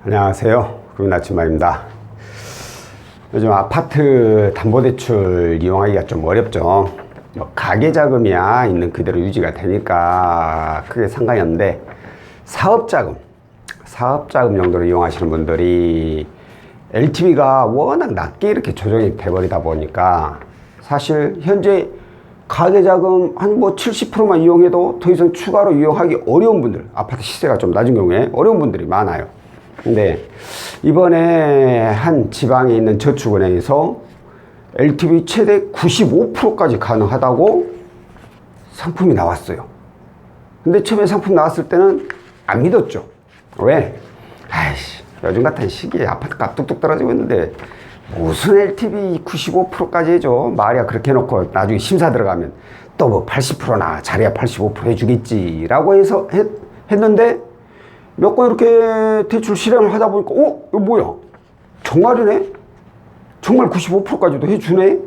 안녕하세요. 금나침반입니다. 요즘 아파트 담보대출 이용하기가 좀 어렵죠. 가계자금이야 있는 그대로 유지가 되니까 크게 상관이 없는데 사업자금 용도로 이용하시는 분들이 LTV가 워낙 낮게 이렇게 조정이 돼버리다 보니까 사실 현재 가계자금 한 70%만 이용해도 더 이상 추가로 이용하기 어려운 분들, 아파트 시세가 좀 낮은 경우에 어려운 분들이 많아요. 근데 이번에 한 지방에 있는 저축은행에서 LTV 최대 95%까지 가능하다고 상품이 나왔어요. 근데 처음에 상품 나왔을 때는 안 믿었죠. 왜? 아이씨, 요즘 같은 시기에 아파트값 뚝뚝 떨어지고 있는데 무슨 LTV 95%까지 해줘. 말이야 그렇게 해놓고 나중에 심사 들어가면 또 뭐 80%나 자리야 85% 해주겠지 라고 해서 했는데 몇 건 이렇게 대출 실행을 하다 보니까 이거 뭐야? 정말이네? 정말 95%까지도 해주네?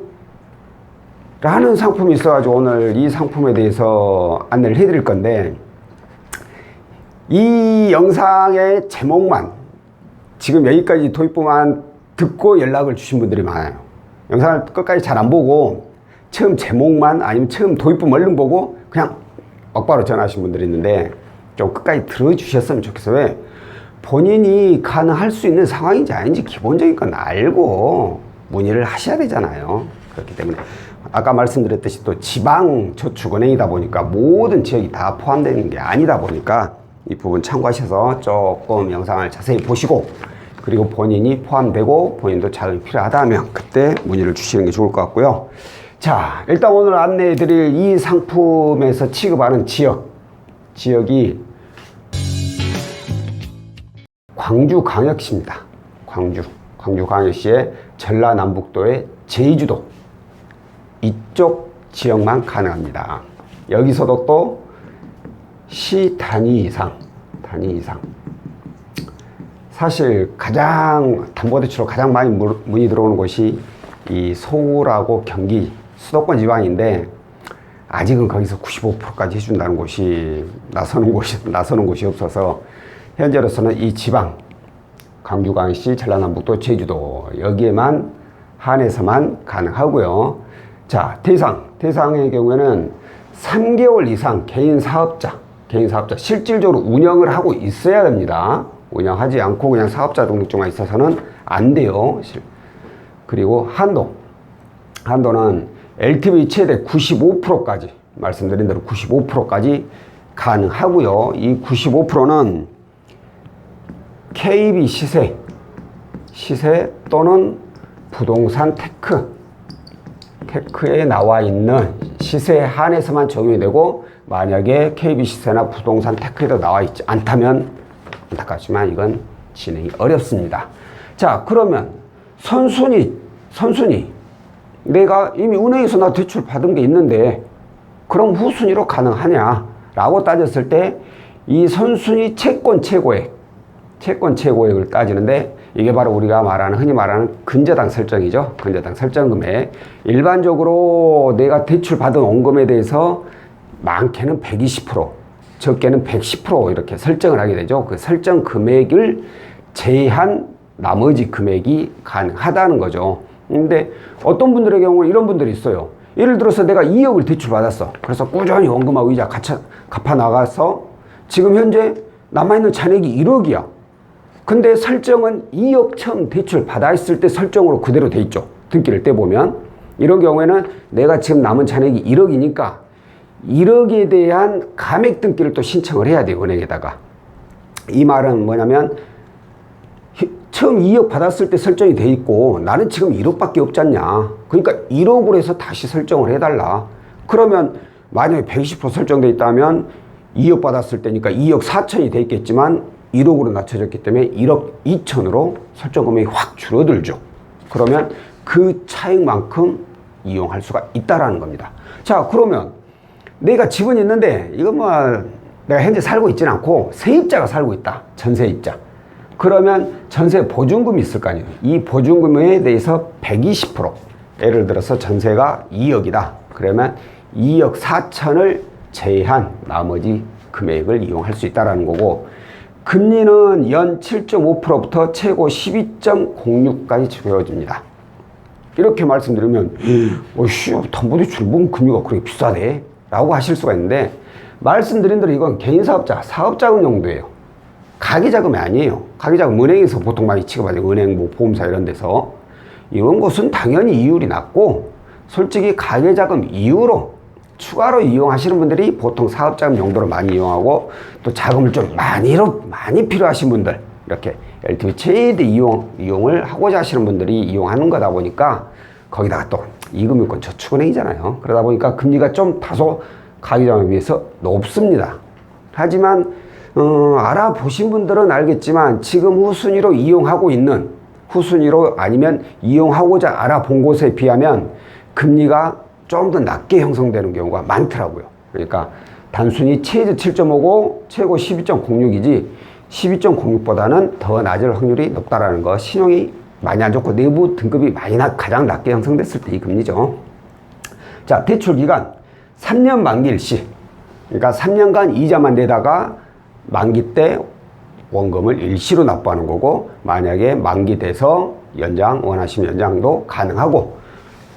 라는 상품이 있어가지고 오늘 이 상품에 대해서 안내를 해드릴 건데, 이 영상의 제목만 지금 여기까지 도입부만 듣고 연락을 주신 분들이 많아요. 영상을 끝까지 잘 안 보고 처음 제목만 아니면 처음 도입부 얼른 보고 그냥 막바로 전화하신 분들이 있는데 좀 끝까지 들어주셨으면 좋겠어요. 왜? 본인이 가능할 수 있는 상황인지 아닌지 기본적인 건 알고 문의를 하셔야 되잖아요. 그렇기 때문에 아까 말씀드렸듯이 또 지방저축은행이다 보니까 모든 지역이 다 포함되는 게 아니다 보니까 이 부분 참고하셔서 조금 영상을 자세히 보시고, 그리고 본인이 포함되고 본인도 자금이 필요하다면 그때 문의를 주시는 게 좋을 것 같고요. 자, 일단 오늘 안내해 드릴 이 상품에서 취급하는 지역이 광주광역시입니다. 광주광역시의 전라남북도의 제주도 이쪽 지역만 가능합니다. 여기서도 또 시 단위 이상 사실 가장 담보대출로 가장 많이 문의 들어오는 곳이 이 서울하고 경기 수도권 지방인데 아직은 거기서 95%까지 해준다는 곳이 나서는 곳이 없어서 현재로서는 이 지방 광주광역시 전라남북도 제주도 여기에만 한해서만 가능하고요. 자, 대상의 경우에는 3개월 이상 개인 사업자 실질적으로 운영을 하고 있어야 됩니다. 운영하지 않고 그냥 사업자 등록증만 있어서는 안 돼요. 그리고 한도는 LTV 최대 95%까지 말씀드린 대로 95%까지 가능하고요. 이 95%는 KB 시세 또는 부동산 테크에 나와 있는 시세에 한해서만 적용이 되고, 만약에 KB 시세나 부동산 테크에도 나와 있지 않다면 안타깝지만 이건 진행이 어렵습니다. 자, 그러면 선순위 내가 이미 은행에서 나 대출 받은 게 있는데 그럼 후순위로 가능하냐 라고 따졌을 때 이 선순위 채권 최고액을 따지는데, 이게 바로 우리가 흔히 말하는 근저당 설정이죠. 근저당 설정 금액. 일반적으로 내가 대출 받은 원금에 대해서 많게는 120%, 적게는 110% 이렇게 설정을 하게 되죠. 그 설정 금액을 제한 나머지 금액이 가능하다는 거죠. 근데 어떤 분들의 경우는 이런 분들이 있어요. 예를 들어서 내가 2억을 대출 받았어. 그래서 꾸준히 원금하고 이자 갚아 나가서 지금 현재 남아있는 잔액이 1억이야. 근데 설정은 2억 처음 대출 받았을 때 설정으로 그대로 돼 있죠. 등기를 떼보면. 이런 경우에는 내가 지금 남은 잔액이 1억이니까 1억에 대한 감액 등기를 또 신청을 해야 돼요, 은행에다가. 이 말은 뭐냐면 처음 2억 받았을 때 설정이 돼 있고 나는 지금 1억밖에 없지 않냐. 그러니까 1억으로 해서 다시 설정을 해달라. 그러면 만약에 120% 설정돼 있다면 2억 받았을 때니까 2억 4천이 돼 있겠지만 1억으로 낮춰졌기 때문에 1억 2천으로 설정 금액이 확 줄어들죠. 그러면 그 차액만큼 이용할 수가 있다라는 겁니다. 자, 그러면 내가 집은 있는데 이건 내가 현재 살고 있지는 않고 세입자가 살고 있다. 전세입자. 그러면 전세 보증금이 있을 거 아니에요. 이 보증금에 대해서 120%. 예를 들어서 전세가 2억이다. 그러면 2억 4천을 제한 나머지 금액을 이용할 수 있다는 거고, 금리는 연 7.5%부터 최고 12.06까지 주어집니다. 이렇게 말씀드리면 어이씨 담보대출 뭔 금리가 그렇게 비싸대? 라고 하실 수가 있는데 말씀드린 대로 이건 개인사업자, 사업자금 용도예요. 가계자금이 아니에요. 가계자금 은행에서 보통 많이 취급하죠. 은행, 뭐 보험사 이런 데서. 이런 것은 당연히 이율이 낮고 솔직히 가계자금 이후로 추가로 이용하시는 분들이 보통 사업자금 용도로 많이 이용하고 또 자금을 좀 많이 필요하신 분들 이렇게 LTV 최대 이용을 하고자 하시는 분들이 이용하는 거다 보니까 거기다가 또 이금융권 저축은행이잖아요. 그러다 보니까 금리가 좀 다소 가계자금에 비해서 높습니다. 하지만 알아보신 분들은 알겠지만 지금 후순위로 이용하고 있는 후순위로 아니면 이용하고자 알아본 곳에 비하면 금리가 좀 더 낮게 형성되는 경우가 많더라고요. 그러니까 단순히 최저 7.5고 최고 12.06이지 12.06보다는 더 낮을 확률이 높다라는 거. 신용이 많이 안 좋고 내부 등급이 가장 낮게 형성됐을 때 이 금리죠. 자, 대출 기간 3년 만기 일시. 그러니까 3년간 이자만 내다가 만기 때 원금을 일시로 납부하는 거고 만약에 만기 돼서 연장 원하시면 연장도 가능하고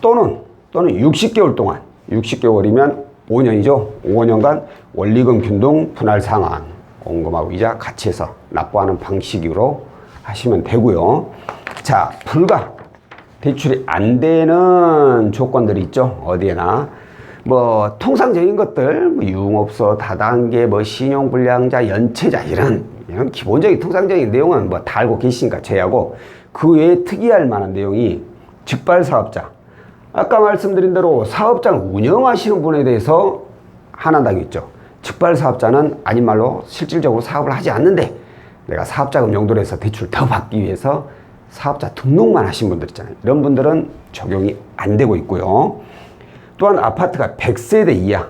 또는 60개월 동안 60개월이면 5년이죠. 5년간 원리금 균등 분할 상환 원금하고 이자 같이 해서 납부하는 방식으로 하시면 되고요. 자, 대출이 안 되는 조건들이 있죠. 어디에나 뭐 통상적인 것들 뭐 유흥업소 다단계 뭐 신용불량자 연체자 이런 기본적인 통상적인 내용은 뭐 다 알고 계시니까 제외하고 그 외에 특이할 만한 내용이 직발사업자, 아까 말씀드린 대로 사업장을 운영하시는 분에 대해서 하나 당했죠. 직발사업자는 아닌 말로 실질적으로 사업을 하지 않는데 내가 사업자금 용도로 해서 대출을 더 받기 위해서 사업자 등록만 하신 분들 있잖아요. 이런 분들은 적용이 안 되고 있고요. 또한 아파트가 100세대 이하,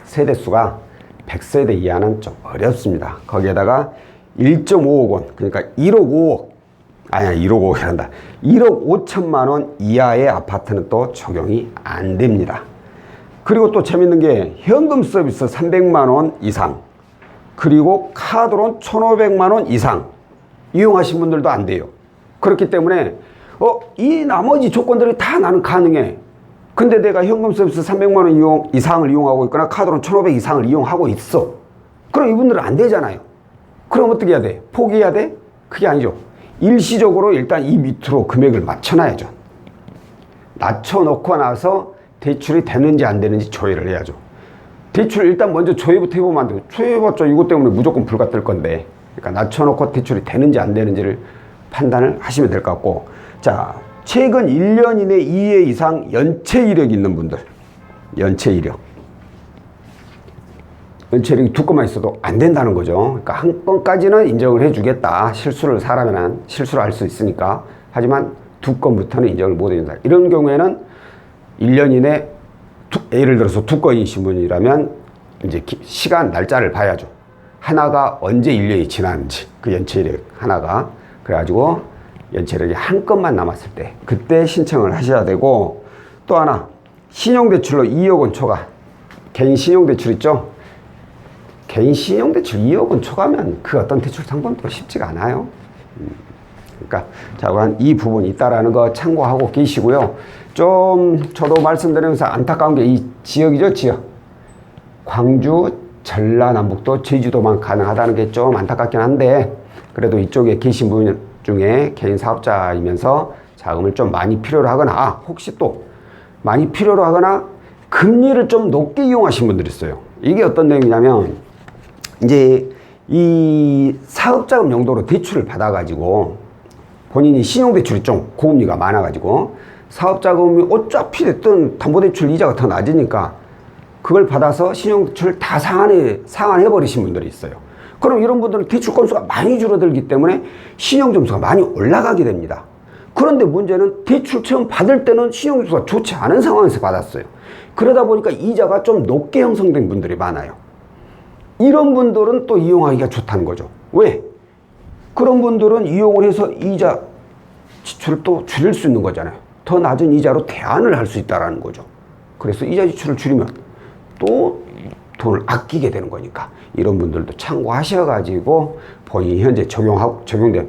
세대수가 100세대 이하는 좀 어렵습니다. 거기에다가 1.5억 원, 그러니까 1억 5억, 1억 5천만 원 이하의 아파트는 또 적용이 안 됩니다. 그리고 또 재밌는 게 현금 서비스 300만 원 이상, 그리고 카드론 1,500만 원 이상 이용하신 분들도 안 돼요. 그렇기 때문에 이 나머지 조건들이 다 나는 가능해. 근데 내가 현금 서비스 300만 원 이상을 이용하고 있거나 카드론 1,500 이상을 이용하고 있어. 그럼 이분들은 안 되잖아요. 그럼 어떻게 해야 돼? 포기해야 돼? 그게 아니죠. 일시적으로 일단 이 밑으로 금액을 맞춰놔야죠. 낮춰놓고 나서 대출이 되는지 안 되는지 조회를 해야죠. 대출 일단 먼저 조회부터 해보면 안 되고 조회해봤자 이것 때문에 무조건 불가 뜰 건데 그러니까 낮춰놓고 대출이 되는지 안 되는지를 판단을 하시면 될 것 같고 자 최근 1년 이내 2회 이상 연체 이력이 있는 분들 연체 이력이 두 건만 있어도 안 된다는 거죠. 그러니까 한 건까지는 인정을 해주겠다. 사람은 실수를 할 수 있으니까. 하지만 두 건부터는 인정을 못 해준다. 이런 경우에는 1년 이내 예를 들어서 두 건이신 분이라면 이제 시간 날짜를 봐야죠. 하나가 언제 1년이 지났는지 그 연체 이력 하나가 그래가지고 연체 이력이 한 건만 남았을 때 그때 신청을 하셔야 되고 또 하나 신용대출로 2억 원 초과 개인 신용대출 있죠. 개인 신용대출 2억 원 초과하면 그 어떤 대출 상품도 쉽지가 않아요. 그러니까 자관 이 부분이 있다라는 거 참고하고 계시고요. 좀 저도 말씀드리면서 안타까운 게 이 지역이죠. 지역 광주, 전라남북도, 제주도만 가능하다는 게 좀 안타깝긴 한데 그래도 이쪽에 계신 분 중에 개인 사업자이면서 자금을 좀 많이 필요로 하거나 혹시 또 많이 필요로 하거나 금리를 좀 높게 이용하신 분들이 있어요. 이게 어떤 내용이냐면 이제 이 사업자금 용도로 대출을 받아가지고 본인이 신용대출이 좀 고금리가 많아가지고 사업자금이 어차피 됐든 담보대출 이자가 더 낮으니까 그걸 받아서 신용대출을 다 상환해버리신 분들이 있어요. 그럼 이런 분들은 대출 건수가 많이 줄어들기 때문에 신용점수가 많이 올라가게 됩니다. 그런데 문제는 대출 처음 받을 때는 신용점수가 좋지 않은 상황에서 받았어요. 그러다 보니까 이자가 좀 높게 형성된 분들이 많아요. 이런 분들은 또 이용하기가 좋다는 거죠. 왜? 그런 분들은 이용을 해서 이자 지출을 또 줄일 수 있는 거잖아요. 더 낮은 이자로 대안을 할 수 있다는 거죠. 그래서 이자 지출을 줄이면 또 돈을 아끼게 되는 거니까 이런 분들도 참고하셔가지고 본인이 현재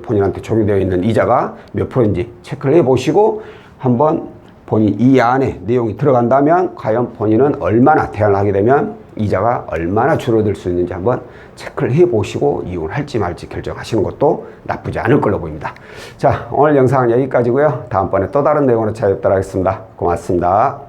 본인한테 적용되어 있는 이자가 몇 프로인지 체크를 해보시고 한번 본인 이 안에 내용이 들어간다면 과연 본인은 얼마나 대안을 하게 되면 이자가 얼마나 줄어들 수 있는지 한번 체크를 해보시고 이용을 할지 말지 결정하시는 것도 나쁘지 않을 걸로 보입니다. 자, 오늘 영상은 여기까지고요. 다음번에 또 다른 내용으로 찾아뵙도록 하겠습니다. 고맙습니다.